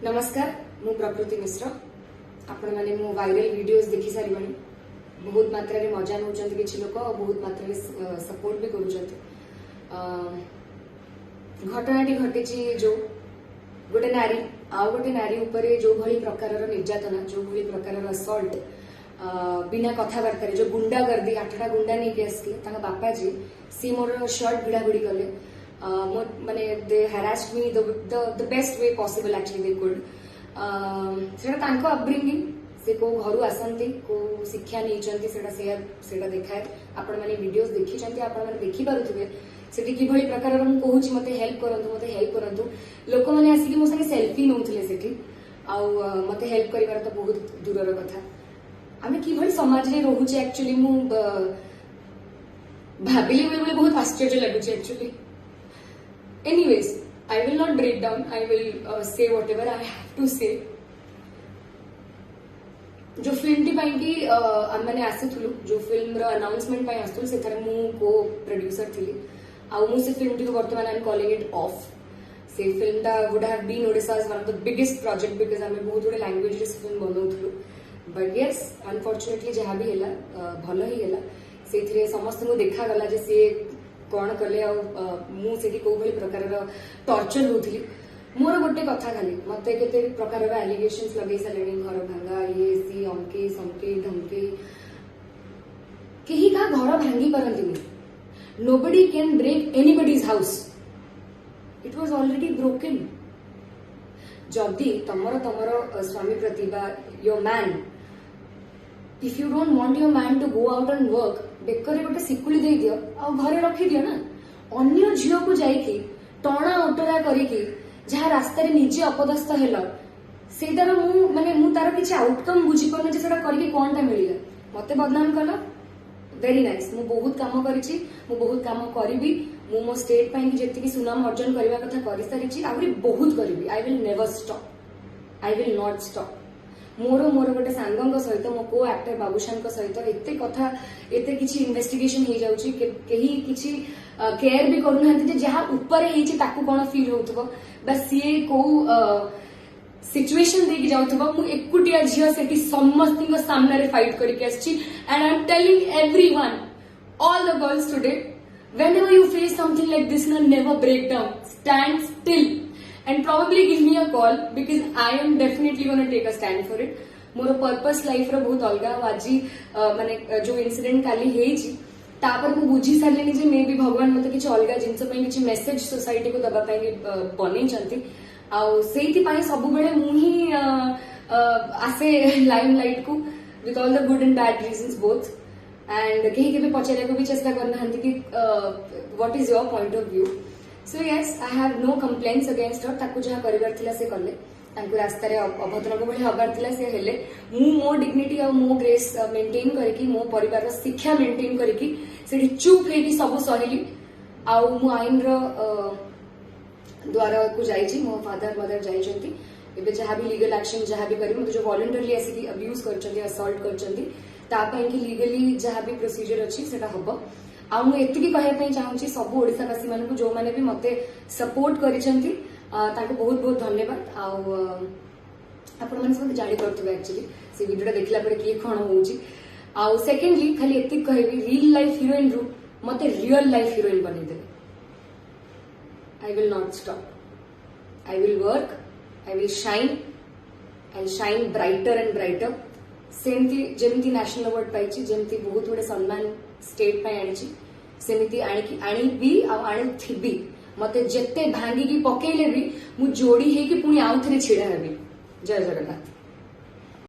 नमस्कार मु प्रकृति मिश्र आपण माने मो वायरल वीडियोस देखि सारी बणी बहुत मात्रा रे मजा नउचंत किछि लोक बहुत मात्रा रे सपोर्ट भी करूचंत घटनाटी घटिछि जो गोटे नारी आउ गोटे नारी उपरे जो भली प्रकारर निर्यातना जो भली प्रकारर असल्ट बिना कथाबार्ता जो गुंडागर्दी 8टा गुंडा नहीं के आसले बापा जी सी मोर शर्ट भिड़ाभिड़ी कले माने दे harassed me the best way possible actually they could सेटा तांको अपब्रिंगिंग से को घरु आसंती को शिक्षा नहीं चंती सेटा देखाए आपण माने वीडियोस देखि चंती आपण माने देखि पारुथिबे सेठी कि भली प्रकार हम कहूची मते हेल्प करंतु लोक माने आसी कि मो संगे सेल्फी नउथले सेठी आ मते हेल्प करिवार तो बहुत दूरर कथा आमे कि भली समाज रे रहूचे एक्चुअली मु भाबिली बेले बहुत आश्चर्य लागुचे actually Anyways, I will not break down. I will say whatever I have to say. जो फिल्म टी पाइंटी मैंने आसीथुलु जो फिल्म रो अनाउंसमेंट पाई आस्तुल से थरे मु को प्रोड्यूसर थिली आ मु से फिल्म टी को वर्तमान I am calling it off से फिल्म टा would have been Odisha's one of the biggest project because हमें बहुत गुडे लैंग्वेज रे फिल्म बनौथुलु बट यस अनफॉर्चुनेटली जहां भी हैला भलो ही हैला सेथिरे समस्त को देखा गला जे से कौन कले मुझे कौ भाई प्रकार टर्चर होती मोर गोटे कथा खाली मत के प्रकार एलिगेशंस लगे सारे घर भांगा ये सी अमके समके धमके कहीं का घर भांगी पारती nobody can break anybody's house it was already broken जदि तमर स्वामी प्रति your man if you don't want your man to go out and work बेकर गोटे सिकुड़ी दे दियो आ घरे रखी दियो ना अन्य झील को जाइकी टणा उटरा करिकी जहाँ रास्ता रे निजे अपदस्थ हेला सेटार मु तार किछि आउटकम बुझी पन जे सेटा करिकी कोनटा मिलिला मते बदनाम कला वेरी नाइस मु बहुत काम करिछि मु बहुत काम करबी मु मो स्टेट पई जेति कि सुनाम अर्जन करबा कथा करि सारिछि आउरी बहुत करबी I will never stop I will not stop मोर गोटे सांगों सहित मो को एक्टर बाबूशान सहित एते कथा एते किछि इन्वेस्टिगेशन हो जाउछि केही किछि केयर भी करू ना जहाँ ऊपर हेछि ताकू कोन फील होतबो बस सीए को सिचुएशन देकी जाउथबो मु एकुटिया झियो सेठी समस्ती को सामने रे फाइट करके आछि and I am telling everyone all the girls today whenever you face something like this never break down stand still and probably give me a call because I am definitely going to take a stand for it. मोर purpose life रो बहुत अलगा आज माने जो incident काली हेछि तापर मु बुझी सारलेनी जे मे बी भगवान मते किछ अलगा जिंस पई किछ मेसेज सोसाइटी को दबा पई बनै चंती आ सेति पई सब बेले मु ही आसे लाइमलाइट को with all the good and bad reasons both and केही केबे पचारे को भी चेष्टा करना हंती कि what is your point of view so yes I have no complaints against her ताकू जहाँ करिवार थिला से कले तांको रास्ता रे अभद्रक भली हबार थिला से हेले मु मो डिग्निटी और मो ग्रेस मेंटेन करके मो परिवार रो शिक्षा मेंटेन करके सेठी चुप हेकी सब सहिली आ मु आइन रो द्वारा को जाइछि मो फादर मदर जाइछंती एबे जहाँ भी लीगल एक्शन जहाँ भी करी मते जो वॉलंटरली आसी अब्यूज करछंती असॉल्ट करछंती ता पई कि लीगली जहाँ भी प्रोसीजर अछि सेटा हबो आ मु एतिकी कहया पई चाहूची सब ओडिसावासी मानकु जो माने भी मते सपोर्ट करिसंती ताको बहुत बहुत धन्यवाद आ आपण माने सब जानि करथबे एक्चुअली से वीडियोटा देखला परे की कोन होउची आ सेकेंडली खाली एतिक कहबी रियल लाइफ हीरोइन रू मते रियल लाइफ हीरोइन बनै दे I will not stop I will work I will shine brighter and brighter सेमती जेमती नेशनल अवार्ड पाइछि जेमती बहुत गुडे सम्मान स्टेट पे आनी सेमती आनी आनी मते जेते भांगी की पकेले भी मु जोड़ी है कि पुणी आउ थे छिड़ा हेबी जय जगन्नाथ।